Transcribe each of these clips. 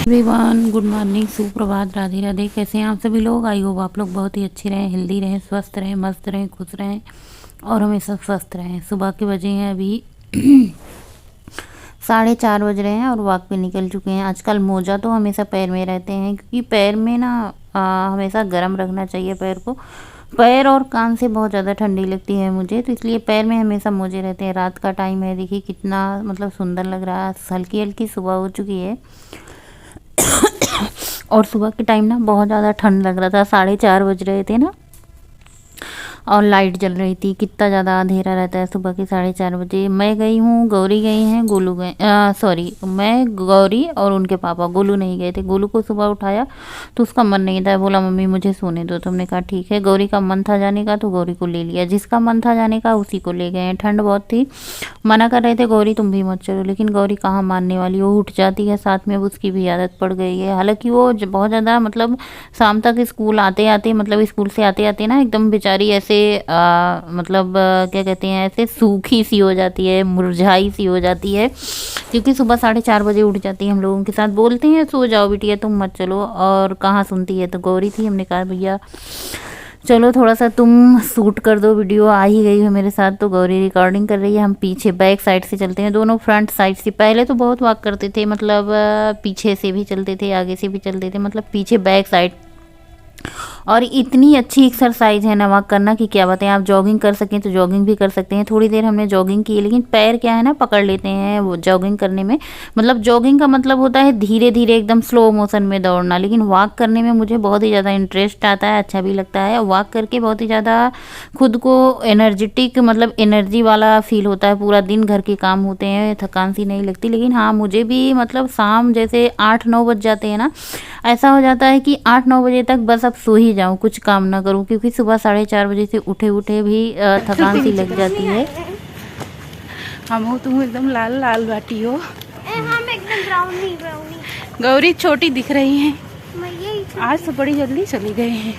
Everyone, good morning, सुप्रभात, राधे राधे। कैसे हैं आप सभी लोग? आई होप आप लोग बहुत ही अच्छे रहें, हेल्दी रहें, स्वस्थ रहें, मस्त रहें, खुश रहें और हमेशा स्वस्थ रहें। सुबह के बजे हैं अभी 4:30 बज रहे हैं और वॉक पे निकल चुके हैं। आजकल मोजा तो हमेशा पैर में रहते हैं क्योंकि पैर में ना हमेशा गर्म रखना चाहिए पैर को। पैर और कान से बहुत ज़्यादा ठंडी लगती है मुझे, तो इसलिए पैर में हमेशा मोजे रहते हैं। रात का टाइम है, देखिए कितना मतलब सुंदर लग रहा है। हल्की हल्की सुबह हो चुकी है और सुबह के टाइम ना बहुत ज़्यादा ठंड लग रहा था। 4:30 बज रहे थे ना और लाइट जल रही थी। कितना ज़्यादा अंधेरा रहता है सुबह के 4:30 बजे। मैं गई हूँ, गौरी गई हैं, गोलू गए, सॉरी मैं, गौरी और उनके पापा, गोलू नहीं गए थे। गोलू को सुबह उठाया तो उसका मन नहीं था, बोला मम्मी मुझे सोने दो। तो हमने कहा ठीक है। गौरी का मन था जाने का तो गौरी को ले लिया, जिसका मन था जाने का उसी को ले गए। ठंड बहुत थी, मना कर रहे थे गौरी तुम भी मत चलो, लेकिन गौरी कहाँ मानने वाली, वो उठ जाती है साथ में। अब उसकी भी आदत पड़ गई है। हालांकि वो बहुत ज़्यादा मतलब शाम तक स्कूल आते आते, मतलब स्कूल से आते आते ना एकदम बेचारी ऐसे मतलब क्या कहते हैं, ऐसे सूखी सी हो जाती है, मुरझाई सी हो जाती है, क्योंकि सुबह 4:30 बजे उठ जाती है। हम लोगों के साथ बोलते हैं सो जाओ बिटिया तुम मत चलो, और कहाँ सुनती है। तो गौरी थी, हमने कहा भैया चलो थोड़ा सा तुम शूट कर दो, वीडियो आ ही गई है मेरे साथ। तो गौरी रिकॉर्डिंग कर रही है, हम पीछे बैक साइड से चलते हैं, दोनों फ्रंट साइड से। पहले तो बहुत वॉक करते थे, मतलब पीछे से भी चलते थे, आगे से भी चलते थे, मतलब पीछे बैक साइड। और इतनी अच्छी एक्सरसाइज है ना वॉक करना कि क्या बताएं। आप जॉगिंग कर सकें तो जॉगिंग भी कर सकते हैं। थोड़ी देर हमने जॉगिंग की, लेकिन पैर क्या है ना पकड़ लेते हैं वो जॉगिंग करने में। मतलब जॉगिंग का मतलब होता है धीरे धीरे एकदम स्लो मोशन में दौड़ना, लेकिन वॉक करने में मुझे बहुत ही ज़्यादा इंटरेस्ट आता है, अच्छा भी लगता है। वॉक करके बहुत ही ज़्यादा खुद को एनर्जेटिक, मतलब एनर्जी वाला फील होता है। पूरा दिन घर के काम होते हैं, थकान सी नहीं लगती। लेकिन हाँ, मुझे भी मतलब शाम जैसे 8-9 बज जाते हैं ना, ऐसा हो जाता है कि 8-9 बजे तक बस अब सो ही जाऊँ, कुछ काम ना करूँ, क्योंकि सुबह 4:30 बजे से उठे उठे भी थकान सी लग जाती है। हम हो तुम एकदम लाल लाल बाटी हो। हम एकदम ब्राउनी ब्राउनी। गौरी छोटी दिख रही है। आज तो बड़ी जल्दी चली गए हैं।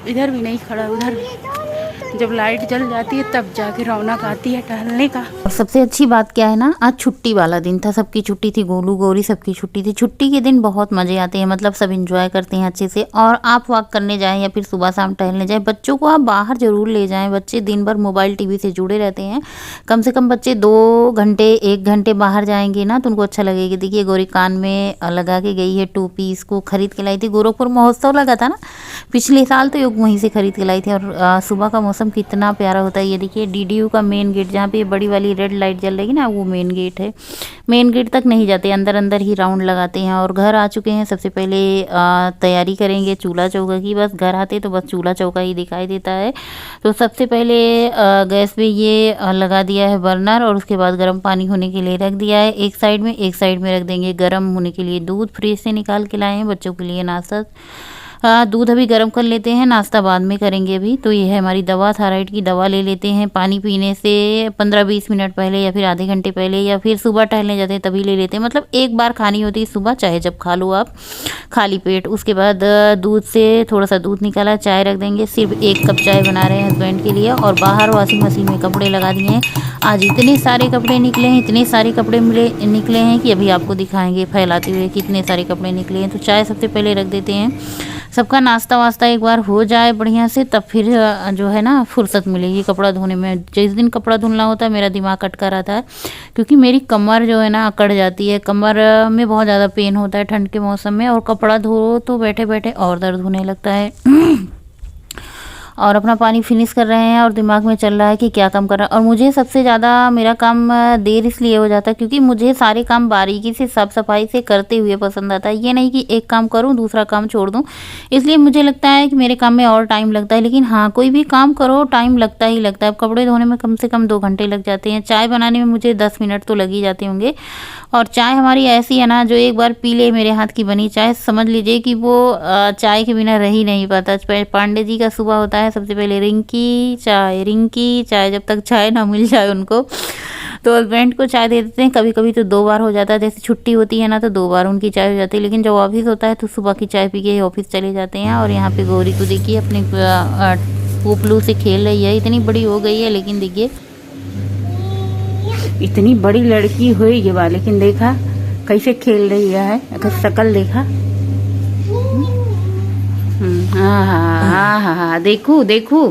इधर भी नहीं खड़ा, उधर जब लाइट जल जाती है तब जाके रौनक आती है टहलने का। और सबसे अच्छी बात क्या है ना, आज छुट्टी वाला दिन था, सबकी छुट्टी थी, गोलू गौरी सबकी छुट्टी थी। छुट्टी के दिन बहुत मज़े आते हैं, मतलब सब इंजॉय करते हैं अच्छे से। और आप वॉक करने जाएं या फिर सुबह शाम टहलने जाएं, बच्चों को आप बाहर ज़रूर ले जाएं। बच्चे दिन भर मोबाइल टीवी से जुड़े रहते हैं। कम से कम बच्चे 2 घंटे 1 घंटे बाहर जाएंगे ना तो उनको अच्छा लगेगा। देखिए गौरी कान में लगा के गई है टोपी, इसको खरीद के लाई थी। गोरखपुर महोत्सव लगा था ना पिछले साल, तो योग वहीं से खरीद के लाई थी। और सुबह का मौसम कितना प्यारा होता है। ये देखिए DDU का मेन गेट, जहाँ पे बड़ी वाली रेड लाइट जल रही है ना, वो मेन गेट है। मेन गेट तक नहीं जाते, अंदर अंदर ही राउंड लगाते हैं। और घर आ चुके हैं। सबसे पहले तैयारी करेंगे चूल्हा चौका की। बस घर आते तो बस चूल्हा चौका ही दिखाई देता है। तो सबसे पहले गैस पे ये लगा दिया है बर्नर, और उसके बाद गर्म पानी होने के लिए रख दिया है एक साइड में। एक साइड में रख देंगे गर्म होने के लिए दूध, फ्रिज से निकाल के लाए हैं बच्चों के लिए नाश्ता। दूध अभी गर्म कर लेते हैं, नाश्ता बाद में करेंगे अभी। तो ये है हमारी दवा, थायराइड की दवा ले लेते हैं पानी पीने से 15-20 मिनट पहले, या फिर आधे घंटे पहले, या फिर सुबह टहलने जाते हैं तभी ले लेते हैं। मतलब एक बार खानी होती है सुबह, चाहे जब खा लो आप खाली पेट। उसके बाद दूध से थोड़ा सा दूध निकाला, चाय रख देंगे। सिर्फ 1 कप चाय बना रहे हैं हस्बैंड के लिए। और बाहर वॉशिंग मशीन में कपड़े लगा दिए हैं। आज इतने सारे कपड़े निकले हैं, इतने सारे कपड़े निकले हैं कि अभी आपको दिखाएंगे फैलाते हुए कितने सारे कपड़े निकले हैं। तो चाय सबसे पहले रख देते हैं। सबका नाश्ता वास्ता एक बार हो जाए बढ़िया से, तब फिर जो है ना फुर्सत मिलेगी कपड़ा धोने में। जिस दिन कपड़ा धुलना होता है मेरा दिमाग अटका रहता है, क्योंकि मेरी कमर जो है ना अकड़ जाती है। कमर में बहुत ज़्यादा पेन होता है ठंड के मौसम में, और कपड़ा धो तो बैठे बैठे और दर्द होने लगता है। और अपना पानी फिनिश कर रहे हैं और दिमाग में चल रहा है कि क्या काम कर रहा है। और मुझे सबसे ज़्यादा मेरा काम देर इसलिए हो जाता है क्योंकि मुझे सारे काम बारीकी से साफ सफाई से करते हुए पसंद आता है। ये नहीं कि एक काम करूं दूसरा काम छोड़ दूं, इसलिए मुझे लगता है कि मेरे काम में और टाइम लगता है। लेकिन हाँ, कोई भी काम करो टाइम लगता ही लगता है। अब कपड़े धोने में कम से कम 2 घंटे लग जाते हैं, चाय बनाने में मुझे 10 मिनट तो लग ही जाते होंगे। और चाय हमारी ऐसी है ना, जो एक बार पी ले मेरे हाथ की बनी चाय, समझ लीजिए कि वो चाय के बिना रह ही नहीं पाता। पांडे जी का सुबह होता है सबसे पहले रिंकी चाय, जब तक चाय ना मिल जाए उनको। तो हस्बैंड को चाय दे देते हैं। कभी कभी तो 2 बार हो जाता है, जैसे छुट्टी होती है ना तो 2 बार उनकी चाय हो जाती है। लेकिन जब ऑफिस होता है तो सुबह की चाय पी के ऑफिस चले जाते हैं। और यहाँ पे गौरी को देखिए अपने पुपलू से खेल रही है। इतनी बड़ी हो गई है, लेकिन देखिए इतनी बड़ी लड़की हुई ये वाले, लेकिन देखा कैसे खेल रही है, अगर शक्ल देखा। हाँ हाँ हाँ हाँ हाँ, देखो देखो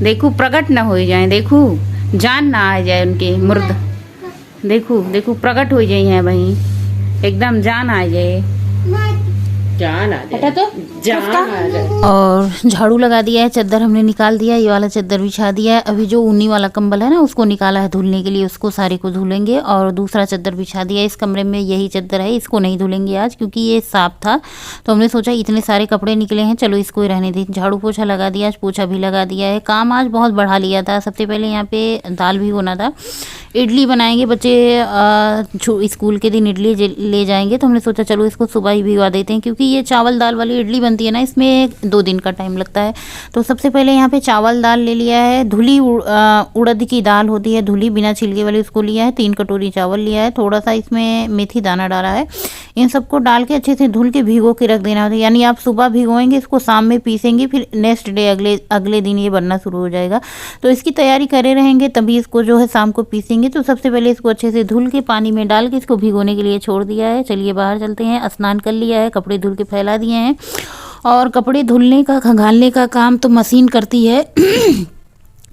देखो, प्रकट न हो जाए, देखो जान ना आ जाए उनके मुर्द, देखो देखो प्रकट हो जाए हैं भाई, एकदम जान आ जाए, जान आ जाए तो जान आ जाए। और झाड़ू लगा दिया है, चादर हमने निकाल दिया, ये वाला चादर बिछा दिया है। अभी जो ऊनी वाला कंबल है ना उसको निकाला है धुलने के लिए, उसको सारे को धुलेंगे। और दूसरा चादर बिछा दिया है, इस कमरे में यही चादर है, इसको नहीं धुलेंगे आज क्योंकि ये साफ था। तो हमने सोचा इतने सारे कपड़े निकले हैं, चलो इसको ही रहने दें। झाड़ू पोछा लगा दिया, आज पोछा भी लगा दिया है। काम आज बहुत बढ़ा लिया था। सबसे पहले यहाँ पे दाल भी होना था, इडली बनाएंगे बच्चे, स्कूल के दिन इडली ले जाएंगे। तो हमने सोचा चलो इसको सुबह ही भिगवा देते हैं, क्योंकि ये चावल दाल वाली इडली बनती है ना, इसमें 2 दिन का टाइम लगता है। तो सबसे पहले यहाँ पे चावल दाल ले लिया है, धुली उड़द की दाल होती है धुली बिना छिलके वाली, उसको लिया है। 3 कटोरी चावल लिया है, थोड़ा सा इसमें मेथी दाना डाला है। इन सबको डाल के अच्छे से धुल के भिगो के रख देना होता है। यानी आप सुबह भिगोएंगे, इसको शाम में पीसेंगे, फिर नेक्स्ट डे अगले दिन ये बनना शुरू हो जाएगा। तो इसकी तैयारी करे रहेंगे, तभी इसको जो है शाम को पीसेंगे। तो सबसे पहले इसको अच्छे से धुल के पानी में डाल के इसको भिगोने के लिए छोड़ दिया है। चलिए बाहर चलते हैं। स्नान कर लिया है, कपड़े धुल के फैला दिए हैं। और कपड़े धुलने का खंगालने का काम तो मशीन करती है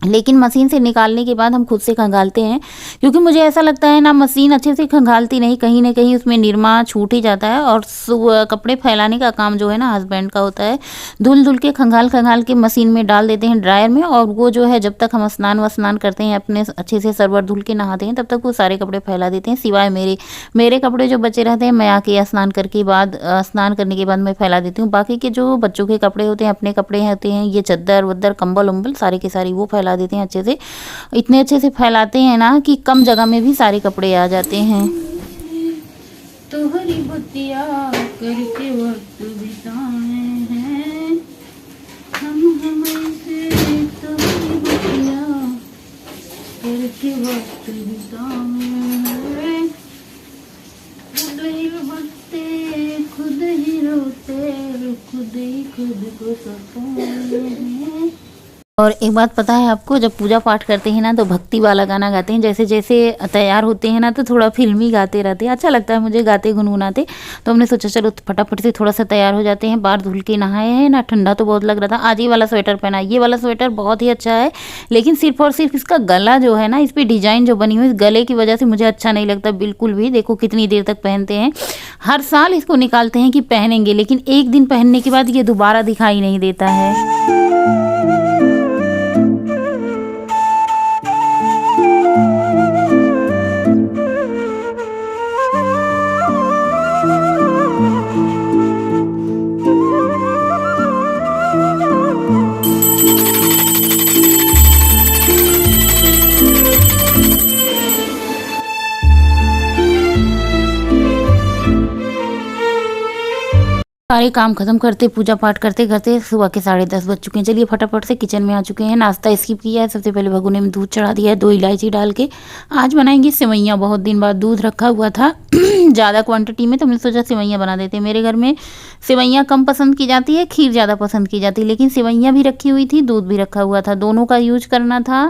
लेकिन मशीन से निकालने के बाद हम खुद से खंगालते हैं, क्योंकि मुझे ऐसा लगता है ना मशीन अच्छे से खंगालती नहीं, कहीं ना कहीं उसमें निरमा छूट ही जाता है। और कपड़े फैलाने का काम जो है ना हस्बैंड का होता है। धुल के खंगाल के मशीन में डाल देते हैं ड्रायर में, और वो जो है जब तक हम स्नान करते हैं, अपने अच्छे से सरवर धुल के नहाते हैं, तब तक वो सारे कपड़े फैला देते हैं। सिवाय मेरे कपड़े जो बचे रहते हैं, मैं आके स्नान करने के बाद मैं फैला देती हूँ। बाकी के जो बच्चों के कपड़े होते हैं, अपने कपड़े होते हैं, ये चद्दर वद्दर कंबल उम्बल सारे के सारे वो फैला देते हैं अच्छे से। इतने अच्छे से फैलाते हैं ना कि कम जगह में भी सारे कपड़े आ जाते हैं। तोहरी बुतिया करके वक्त बिताए हैं हम ऐसे, तोहरी बुतिया करके वक्त बिताए हैं, खुद ही बसते खुद ही रोते, खुद ही खुद को सताए हैं। और एक बात पता है आपको, जब पूजा पाठ करते हैं ना तो भक्ति वाला गाना गाते हैं। जैसे जैसे तैयार होते हैं ना तो थोड़ा फिल्मी गाते रहते हैं, अच्छा लगता है मुझे गाते गुनगुनाते। तो हमने सोचा चलो फटाफट से थोड़ा सा तैयार हो जाते हैं। बाहर धुल के नहाए हैं ना, ठंडा तो बहुत लग रहा था। आज ये वाला स्वेटर पहना, ये वाला स्वेटर बहुत ही अच्छा है, लेकिन सिर्फ और सिर्फ इसका गला जो है ना, इस पर डिजाइन जो बनी हुई, इस गले की वजह से मुझे अच्छा नहीं लगता बिल्कुल भी। देखो कितनी देर तक पहनते हैं, हर साल इसको निकालते हैं कि पहनेंगे, लेकिन एक दिन पहनने के बाद ये दोबारा दिखाई नहीं देता है। सारे काम खत्म करते, पूजा पाठ करते करते सुबह के 10:30 बज चुके हैं। चलिए फटाफट से किचन में आ चुके हैं। नाश्ता स्किप किया है। सबसे पहले भगोने में दूध चढ़ा दिया है 2 इलायची डाल के। आज बनाएंगे सेवइयाँ, बहुत दिन बाद दूध रखा हुआ था ज़्यादा क्वांटिटी में, तो मैंने सोचा सेवइयाँ बना देते हैं। मेरे घर में सेवइयाँ कम पसंद की जाती है, खीर ज़्यादा पसंद की जाती है, लेकिन सेवइयाँ भी रखी हुई थी, दूध भी रखा हुआ था, दोनों का यूज करना था।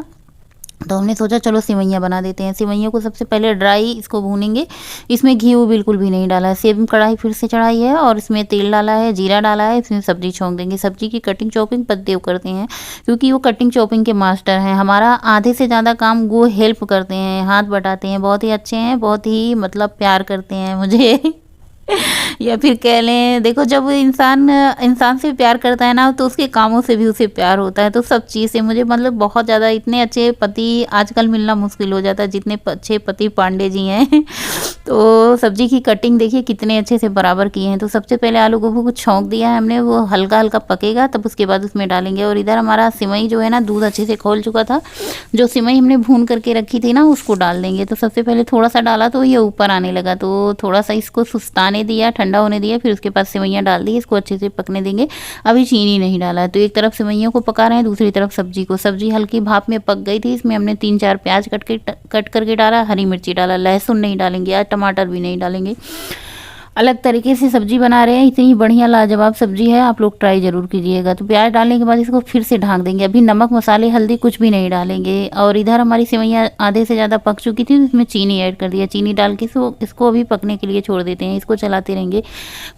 तो हमने सोचा चलो सेवइयाँ बना देते हैं। सेवइयों को सबसे पहले ड्राई इसको भूनेंगे। इसमें घी बिल्कुल भी नहीं डाला है। सेम कढ़ाई फिर से चढ़ाई है और इसमें तेल डाला है, जीरा डाला है। इसमें सब्जी छोंक देंगे। सब्जी की कटिंग चॉपिंग पतिदेव करते हैं, क्योंकि वो कटिंग चॉपिंग के मास्टर हैं। हमारा आधे से ज़्यादा काम वो हेल्प करते हैं, हाथ बटाते हैं, बहुत ही अच्छे हैं, बहुत ही मतलब प्यार करते हैं मुझे या फिर कह लें, देखो जब इंसान से प्यार करता है ना, तो उसके कामों से भी उसे प्यार होता है। तो सब चीज़ से मुझे मतलब बहुत ज़्यादा, इतने अच्छे पति आजकल मिलना मुश्किल हो जाता है, जितने अच्छे पति पांडे जी हैं तो सब्जी की कटिंग देखिए कितने अच्छे से बराबर किए हैं। तो सबसे पहले आलू गोभी को छौंक दिया है हमने, वो हल्का हल्का पकेगा तब उसके बाद उसमें डालेंगे। और इधर हमारा सिवई जो है ना, दूध अच्छे से खोल चुका था, जो सिवई हमने भून करके रखी थी ना, उसको डाल देंगे। तो सबसे पहले थोड़ा सा डाला तो ये ऊपर आने लगा, तो थोड़ा सा इसको सुस्ताने दिया, ठंडा होने दिया, फिर उसके बाद सेवइयाँ डाल दी, इसको अच्छे से पकने देंगे। अभी चीनी नहीं डाला है। तो एक तरफ सेवइयों को पका रहे हैं, दूसरी तरफ सब्जी को। सब्जी हल्की भाप में पक गई थी, इसमें हमने 3-4 प्याज कट करके डाला, हरी मिर्ची डाला, लहसुन नहीं डालेंगे आज, टमाटर भी नहीं डालेंगे। अलग तरीके से सब्जी बना रहे हैं। इतनी बढ़िया लाजवाब सब्जी है, आप लोग ट्राई जरूर कीजिएगा। तो प्याज डालने के बाद इसको फिर से ढक देंगे। अभी नमक मसाले हल्दी कुछ भी नहीं डालेंगे। और इधर हमारी सेवइयाँ आधे से ज़्यादा पक चुकी थी, इसमें चीनी ऐड कर दिया। चीनी डाल के इसको अभी पकने के लिए छोड़ देते हैं। इसको चलाते रहेंगे।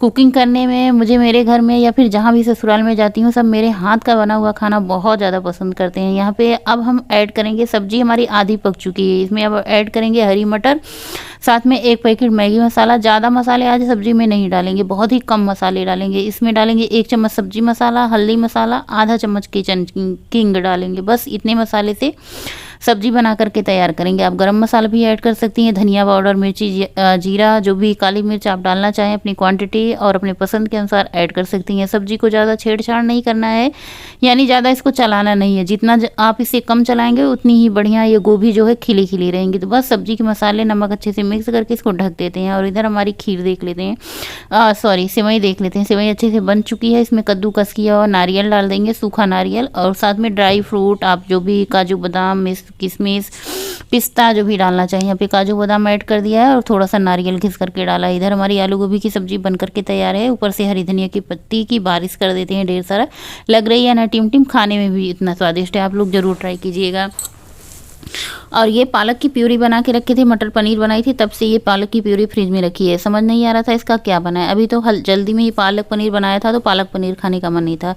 कुकिंग करने में मुझे मेरे घर में या फिर जहाँ भी ससुराल में जाती हूँ, सब मेरे हाथ का बना हुआ खाना बहुत ज़्यादा पसंद करते हैं। यहाँ पे अब हम ऐड करेंगे, सब्जी हमारी आधी पक चुकी है, इसमें अब ऐड करेंगे हरी मटर, साथ में 1 पैकेट मैगी मसाला। ज़्यादा मसाले आज सब्जी में नहीं डालेंगे, बहुत ही कम मसाले डालेंगे। इसमें डालेंगे 1 चम्मच सब्जी मसाला, हल्दी मसाला, आधा चम्मच किचन किंग डालेंगे। बस इतने मसाले से सब्जी बना करके तैयार करेंगे। आप गरम मसाला भी ऐड कर सकती हैं, धनिया पाउडर, मिर्ची, जीरा, जो भी काली मिर्च आप डालना चाहें अपनी क्वांटिटी और अपने पसंद के अनुसार ऐड कर सकती हैं। सब्जी को ज़्यादा छेड़छाड़ नहीं करना है, यानी ज़्यादा इसको चलाना नहीं है। जितना आप इसे कम चलाएंगे उतनी ही बढ़िया ये गोभी जो है खिली खिली रहेंगी। तो बस सब्जी के मसाले नमक अच्छे से मिक्स करके इसको ढक देते हैं। और इधर हमारी खीर देख लेते हैं, सॉरी सेवई देख लेते हैं। सेवई अच्छे से बन चुकी है। इसमें कद्दूकस किया और नारियल डाल देंगे, सूखा नारियल, और साथ में ड्राई फ्रूट, आप जो भी काजू बादाम, किशमिश, पिस्ता जो भी डालना चाहिए। यहाँ पे काजू बादाम ऐड कर दिया है और थोड़ा सा नारियल घिस करके डाला है। इधर हमारी आलू गोभी की सब्जी बन करके तैयार है। ऊपर से हरी धनिया की पत्ती की बारिश कर देते हैं ढेर सारा। लग रही है ना टिम टिम, खाने में भी इतना स्वादिष्ट है, आप लोग ज़रूर ट्राई कीजिएगा। और ये पालक की प्यूरी बना के रखी थी, मटर पनीर बनाई थी, तब से ये पालक की प्यूरी फ्रिज में रखी है। समझ नहीं आ रहा था इसका क्या बना है। अभी तो जल्दी में ही पालक पनीर बनाया था, तो पालक पनीर खाने का मन नहीं था,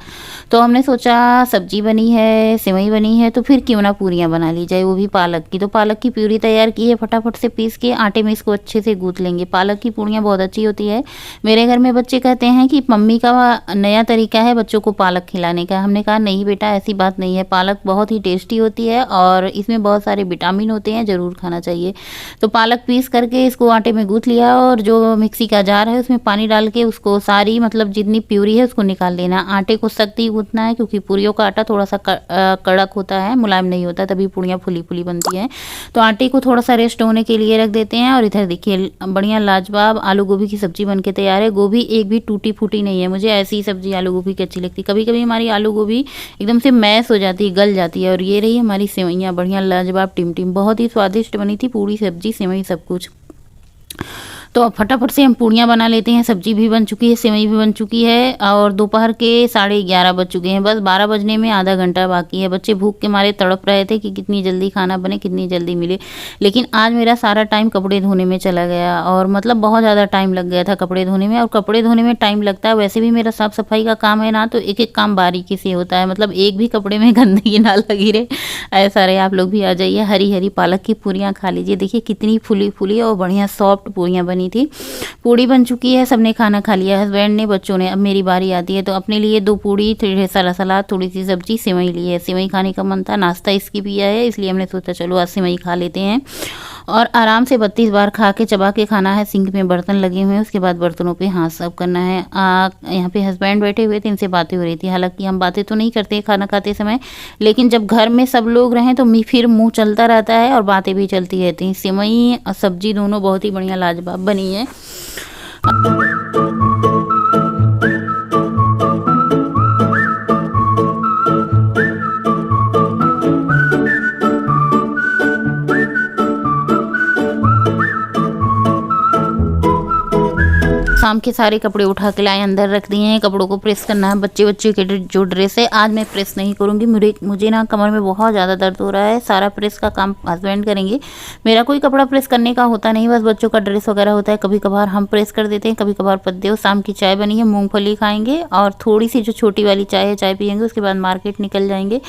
तो हमने सोचा सब्जी बनी है, सेवई बनी है, तो फिर क्यों ना पूरियाँ बना ली जाए, वो भी पालक की। तो पालक की प्यूरी तैयार की है, फटाफट से पीस के आटे में इसको अच्छे से गूँथ लेंगे। पालक की पूरियाँ बहुत अच्छी होती है। मेरे घर में बच्चे कहते हैं कि मम्मी का नया तरीका है बच्चों को पालक खिलाने का। हमने कहा नहीं बेटा, ऐसी बात नहीं है। पालक बहुत ही टेस्टी होती है और इसमें बहुत सारे विटामिन होते हैं, ज़रूर खाना चाहिए। तो पालक पीस करके इसको आटे में गूँथ लिया और जो मिक्सी का जार है उसमें पानी डाल के उसको सारी मतलब जितनी प्यूरी है उसको निकाल लेना। आटे को सख्त ही गूँथना है, क्योंकि पूरियों का आटा थोड़ा सा कड़क होता है, मुलायम नहीं होता, तभी पूरियाँ फुली फुली बनती हैं। तो आटे को थोड़ा सा रेस्ट होने के लिए रख देते हैं। और इधर देखिए बढ़िया लाजवाब आलू गोभी की सब्जी बनके तैयार है। गोभी एक भी टूटी फूटी नहीं है। मुझे ऐसी सब्जी आलू गोभी की अच्छी लगती है। कभी कभी हमारी आलू गोभी एकदम से मैश हो जाती है, गल जाती है। और ये रही हमारी सेवइयाँ, बढ़िया लाजवाब टिमटिम, बहुत ही स्वादिष्ट बनी थी। पूरी सब्जी सेवई सब कुछ। तो अब फटाफट से हम पूड़ियाँ बना लेते हैं। सब्जी भी बन चुकी है, सेवई भी बन चुकी है और दोपहर के 11:30 बज चुके हैं। बस 12 बजने में आधा घंटा बाकी है। बच्चे भूख के मारे तड़प रहे थे कि कितनी जल्दी खाना बने, कितनी जल्दी मिले। लेकिन आज मेरा सारा टाइम कपड़े धोने में चला गया और मतलब बहुत ज़्यादा टाइम लग गया था कपड़े धोने में। और कपड़े धोने में टाइम लगता है, वैसे भी मेरा साफ़ सफाई का काम है ना, तो एक एक काम बारीकी से होता है, मतलब एक भी कपड़े में गंदगी ना लगी रहे, ऐसा रहे। आप लोग भी आ जाइए, हरी हरी पालक की पूरियाँ खा लीजिए। देखिए कितनी फुली फुली और बढ़िया सॉफ्ट पूरियाँ बनी थी। पूड़ी बन चुकी है, सबने खाना खा लिया, हस्बैंड ने, बच्चों ने। अब मेरी बारी आती है, तो अपने लिए 2 पूड़ी, थोड़ा सारा सलाद, थोड़ी सी सब्जी, सेवई ली है। सेवई खाने का मन था, नाश्ता इसकी पिया है, इसलिए हमने सोचा चलो आज सेवई खा लेते हैं। और आराम से 32 बार खा के चबा के खाना है। सिंक में बर्तन लगे हुए हैं, उसके बाद बर्तनों पे हाथ साफ करना है। यहाँ पे हस्बैंड बैठे हुए थे, इनसे बातें हो रही थी। हालांकि हम बातें तो नहीं करते खाना खाते समय, लेकिन जब घर में सब लोग रहें तो फिर मुंह चलता रहता है और बातें भी चलती रहती हैं। सेवई और सब्जी दोनों बहुत ही बढ़िया लाजवाब बनी है। शाम के सारे कपड़े उठा के लाए, अंदर रख दिए हैं। कपड़ों को प्रेस करना है। बच्चे के जो ड्रेस है आज मैं प्रेस नहीं करूँगी। मुझे ना कमर में बहुत ज़्यादा दर्द हो रहा है। सारा प्रेस का काम हस्बैंड करेंगे। मेरा कोई कपड़ा प्रेस करने का होता नहीं, बस बच्चों का ड्रेस वगैरह होता है। कभी कभार हम प्रेस कर देते हैं, कभी कभार पद्दे। और शाम की चाय बनी है, मूँगफली खाएंगे और थोड़ी सी जो छोटी वाली चाय है, चाय पियेंगे। उसके बाद मार्केट निकल जाएंगे।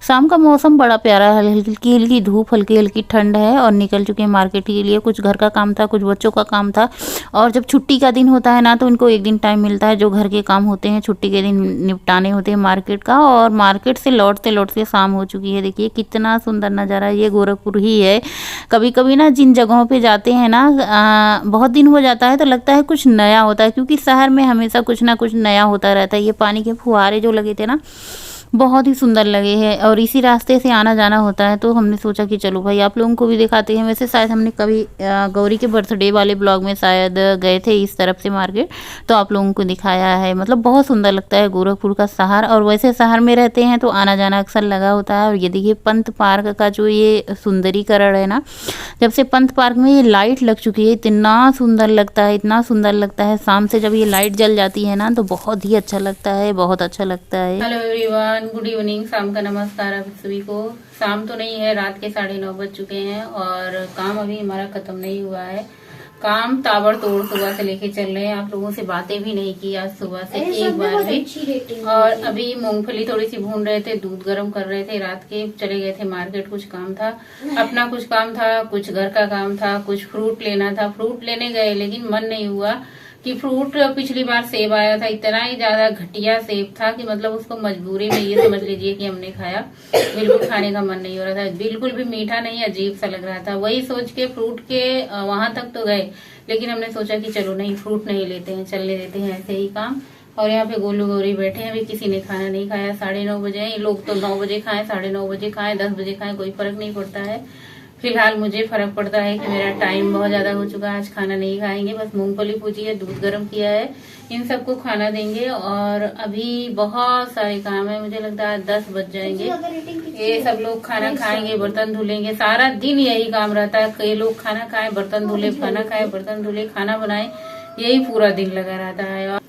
शाम का मौसम बड़ा प्यारा है, हल्की हल्की धूप, हल्की हल्की ठंड है। और निकल चुके हैं मार्केट के लिए। कुछ घर का काम था, कुछ बच्चों का काम था। और जब छुट्टी का दिन होता है ना, तो उनको एक दिन टाइम मिलता है, जो घर के काम होते हैं छुट्टी के दिन निपटाने होते हैं मार्केट का। और मार्केट से लौटते शाम हो चुकी है। देखिए कितना सुंदर नज़ारा, ये गोरखपुर ही है। कभी कभी ना जिन जगहों पे जाते हैं ना, बहुत दिन हो जाता है तो लगता है कुछ नया होता है, क्योंकि शहर में हमेशा कुछ ना कुछ नया होता रहता है। ये पानी के फुहारे जो लगे थे ना, बहुत ही सुंदर लगे हैं और इसी रास्ते से आना जाना होता है, तो हमने सोचा कि चलो भाई आप लोगों को भी दिखाते हैं। वैसे शायद हमने कभी गौरी के बर्थडे वाले ब्लॉग में शायद गए थे इस तरफ से मार्केट, तो आप लोगों को दिखाया है। मतलब बहुत सुंदर लगता है गोरखपुर का शहर, और वैसे शहर में रहते हैं तो आना जाना अक्सर लगा होता है। और ये देखिए पंत पार्क का जो ये सुंदरीकरण है ना, जब से पंत पार्क में ये लाइट लग चुकी है इतना सुंदर लगता है, इतना सुंदर लगता है। शाम से जब ये लाइट जल जाती है ना तो बहुत ही अच्छा लगता है, बहुत अच्छा लगता है। हेलो एवरीवन, गुड इवनिंग, शाम का नमस्कार आप सभी को। शाम तो नहीं है, रात के 9:30 बज चुके हैं और काम अभी हमारा खत्म नहीं हुआ है। काम ताबड़तोड़ सुबह से लेके चल रहे हैं। आप लोगों से बातें भी नहीं की आज सुबह से एक बार भी। और अभी मूंगफली थोड़ी सी भून रहे थे, दूध गर्म कर रहे थे। रात के चले गए थे मार्केट, कुछ काम था अपना, कुछ काम था, कुछ घर का काम था, कुछ फ्रूट लेना था। फ्रूट लेने गए लेकिन मन नहीं हुआ कि फ्रूट, पिछली बार सेब आया था, इतना ही ज्यादा घटिया सेब था कि मतलब उसको मजबूरी में ये समझ लीजिए कि हमने खाया। बिल्कुल खाने का मन नहीं हो रहा था, बिल्कुल भी मीठा नहीं, अजीब सा लग रहा था। वही सोच के फ्रूट के वहां तक तो गए, लेकिन हमने सोचा कि चलो नहीं, फ्रूट नहीं लेते हैं, चलने देते हैं ऐसे ही काम। और यहाँ पे गोलू गौरी बैठे हैं, अभी किसी ने खाना नहीं खाया। 9:30 बजे, ये लोग तो 9 बजे खाएं, 9:30 बजे खाएं, 10 बजे खाएं, कोई फर्क नहीं पड़ता है। फिलहाल मुझे फर्क पड़ता है कि मेरा टाइम बहुत ज्यादा हो चुका है, आज खाना नहीं खाएंगे। बस मूंगफली भूजी है, दूध गर्म किया है, इन सबको खाना देंगे। और अभी बहुत सारे काम है, मुझे लगता है 10 बज जाएंगे। ये सब लोग खाना खाएंगे, बर्तन धुलेंगे, सारा दिन यही काम रहता है। कई लोग खाना खाएं, बर्तन धुले, खाना खाएं, बर्तन धुले, खाना बनाएं, यही पूरा दिन लगा रहता है। और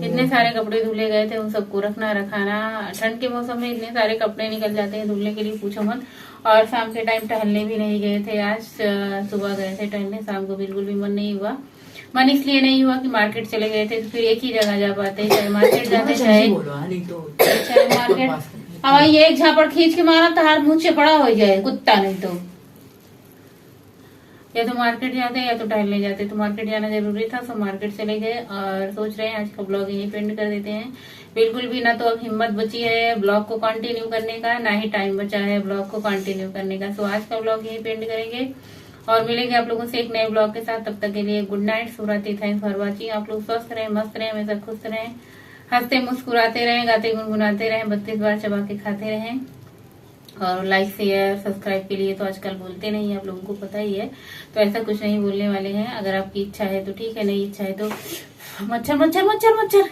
इतने सारे कपड़े धुले गए थे, उन सबको रखना रखाना। ठंड के मौसम में इतने सारे कपड़े निकल जाते हैं धुलने के लिए, पूछो मत। और शाम के टाइम टहलने भी नहीं गए थे आज, सुबह गए थे टहलने, शाम को बिल्कुल भी मन नहीं हुआ। मन इसलिए नहीं हुआ कि मार्केट चले गए थे तो फिर एक ही जगह जा पाते, चाहे मार्केट जाते चाहे मार्केट। अब ये एक झापड़ खींच के मारा तो हाथ मुझ से बड़ा हो जाए कुत्ता, नहीं तो या तो मार्केट जाते या तो टहलने जाते। तो मार्केट जाना जरूरी था, सो मार्केट चले गए। और सोच रहे हैं आज का ब्लॉग यहीं पेंड कर देते हैं। बिल्कुल भी ना तो अब हिम्मत बची है ब्लॉग को कंटिन्यू करने का, ना ही टाइम बचा है ब्लॉग को कंटिन्यू करने का। सो आज का ब्लॉग यहीं पेंड करेंगे और मिलेंगे आप लोगों से एक नए ब्लॉग के साथ। तब तक के लिए गुड नाइट, शुभरात्रि, थैंक्स फॉर वॉचिंग। आप लोग स्वस्थ रहें, मस्त रहें, हमेशा खुश रहें, हंसते मुस्कुराते रहें, गाते गुनगुनाते रहें, 32 बार चबा के खाते रहें। और लाइक शेयर सब्सक्राइब के लिए तो आजकल बोलते नहीं है, आप लोगों को पता ही है, तो ऐसा कुछ नहीं बोलने वाले हैं। अगर आपकी इच्छा है तो ठीक है, नहीं इच्छा है तो मच्छर मच्छर मच्छर मच्छर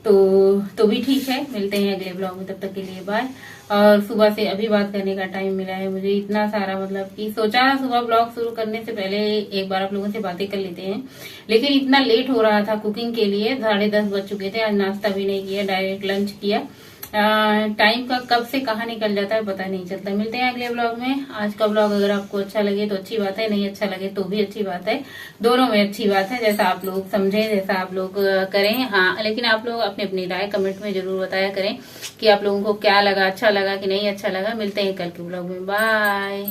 तो भी ठीक है। मिलते हैं अगले ब्लॉग में, तब तक के लिए बाय। और सुबह से अभी बात करने का टाइम मिला है मुझे, इतना सारा मतलब कि सोचा सुबह ब्लॉग शुरू करने से पहले एक बार आप लोगों से बातें कर लेते हैं, लेकिन इतना लेट हो रहा था कुकिंग के लिए, 10:30 बज चुके थे। आज नाश्ता भी नहीं किया, डायरेक्ट लंच किया। टाइम का कब से कहाँ निकल जाता है पता नहीं चलता। मिलते हैं अगले ब्लॉग में। आज का ब्लॉग अगर आपको अच्छा लगे तो अच्छी बात है, नहीं अच्छा लगे तो भी अच्छी बात है, दोनों में अच्छी बात है, जैसा आप लोग समझे, जैसा आप लोग करें। हाँ, लेकिन आप लोग अपनी अपनी राय कमेंट में जरूर बताया करें कि आप लोगों को क्या लगा, अच्छा लगा कि नहीं अच्छा लगा। मिलते हैं कल के ब्लॉग में, बाय।